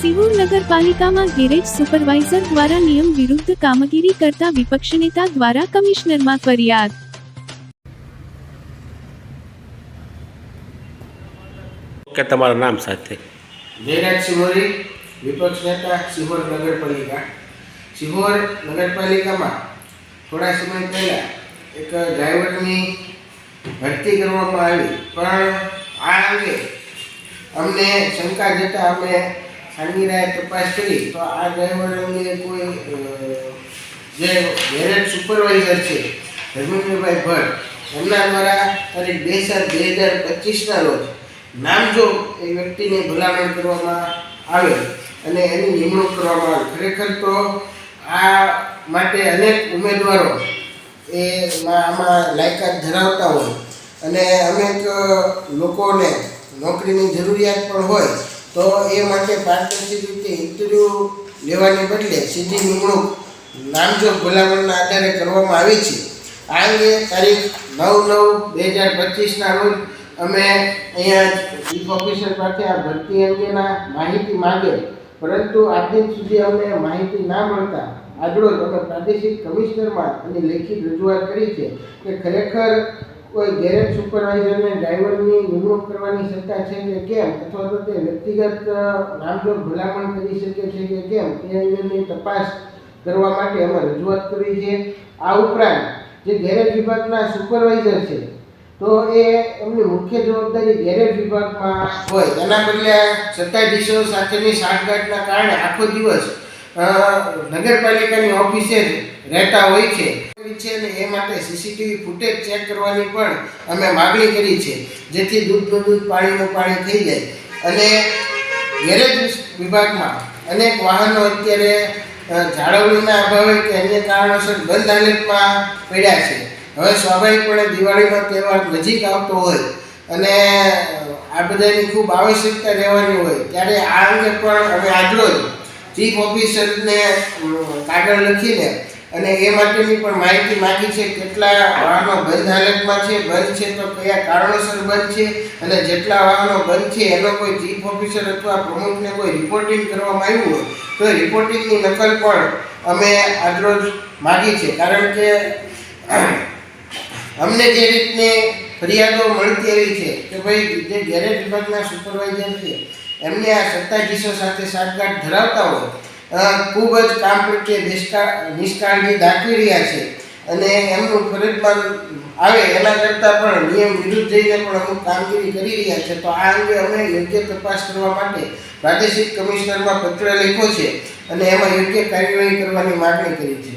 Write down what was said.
સિહોર નગરપાલિકામાં garage supervisor દ્વારા નિયમ વિરુદ્ધ કામગીરી કરતા વિપક્ષ નેતા દ્વારા કમિશનરમાં ફરિયાદ। કે તમારું નામ સાથે જયરાજ સિહોરી, વિપક્ષ નેતા, સિહોર નગરપાલિકા। સિહોર નગરપાલિકામાં થોડા સમય પહેલા એક ડ્રાઈવરની ભરતી કરવામાં આવી, પણ આ અંગે અમને શંકા જતા અમે ખાનગીરાએ તપાસ કરી તો આ ડ્રાઈવર અંગે કોઈ જે ગેરેજ સુપરવાઇઝર છે ધર્મેન્દ્રભાઈ ભટ્ટ એમના દ્વારા તારીખ 2/7/2025ના રોજ નામજોગ એ વ્યક્તિને ભલામણ કરવામાં આવે અને એની નિમણૂક કરવામાં આવે। ખરેખર તો આ માટે અનેક ઉમેદવારો એ આમાં લાયકાત ધરાવતા હોય અને અનેક લોકોને નોકરીની જરૂરિયાત પણ હોય, તો એ માટે પારદર્શી રીતે ઇન્ટરવ્યૂ લેવાને બદલે સીધી નિમણૂક નામજોગ ભલામણના આધારે કરવામાં આવી છે। આ અંગે તારીખ 9/9/2025ના રોજ અમે અહીંયા ચીફ ઓફિસર પાસે આ ભરતી અંગેના માહિતી માંગે, પરંતુ આજ દિન સુધી અમને માહિતી ના મળતા આજરોજ અમે પ્રાદેશિક કમિશનરમાં એની લેખિત રજૂઆત કરી છે કે ખરેખર કોઈ ગેરેજ સુપરવાઇઝરને ડ્રાઈવરની નિમણૂક કરવાની સત્તા છે કે કેમ, અથવા તો તે વ્યક્તિગત નામજોગ ભલામણ કરી શકે છે કે કેમ, તે અંગેની તપાસ કરવા માટે અમે રજૂઆત કરી છે। આ ઉપરાંત જે ગેરેજ વિભાગના સુપરવાઇઝર છે તો એ એમની મુખ્ય જવાબદારી ગેરેજ વિભાગમાં હોય, એના બદલે સત્તાધીશો સાથેની સાંઠગાંઠના કારણે આખો દિવસ નગરપાલિકાની ઓફિસે જ રહેતા હોય છે અને એ માટે સીસીટીવી ફૂટેજ ચેક કરવાની પણ અમે માગણી કરી છે, જેથી દૂધનું દૂધ પાણીનું પાણી થઈ જાય। અને ગેરેજ વિભાગમાં અનેક વાહનો અત્યારે જાળવણીના અભાવે કે અન્ય કારણોસર બંધ હાલતમાં પડ્યા છે। હવે સ્વાભાવિકપણે દિવાળીનો તહેવાર નજીક આવતો હોય અને આ બધાની ખૂબ આવશ્યકતા રહેવાની હોય, ત્યારે આ અંગે પણ અમે આજરોજ ચીફ ઓફિસરને કાગળ લખીને અને એ માટેની પણ માહિતી માગી છે, કેટલા વાહનો બંધ હાલતમાં છે, બંધ છે તો કયા કારણોસર બંધ છે, અને જેટલા વાહનો બંધ છે એનો કોઈ ચીફ ઓફિસર અથવા પ્રમુખને કોઈ રિપોર્ટિંગ કરવામાં આવ્યું હોય તો એ રિપોર્ટિંગની નકલ પણ અમે આજરોજ માગી છે। કારણ કે અમને જે રીતની ફરિયાદો મળતી આવી છે કે ભાઈ જે ગેરેજ વિભાગના સુપરવાઇઝર છે એમને આ સત્તાધીશો સાથે સાંઠગાંઠ ધરાવતા હોય, ખૂબ જ કામ પ્રત્યે નિષ્કાળજી દાખવી રહ્યા છે અને એમનું ફરજમાં આવે એના કરતાં પણ નિયમ વિરુદ્ધ જઈને પણ અમુક કામગીરી કરી રહ્યા છે। તો આ અંગે અમે યોગ્ય તપાસ કરવા માટે પ્રાદેશિક કમિશનરમાં પત્ર લખ્યો છે અને એમાં યોગ્ય કાર્યવાહી કરવાની માગણી કરી છે।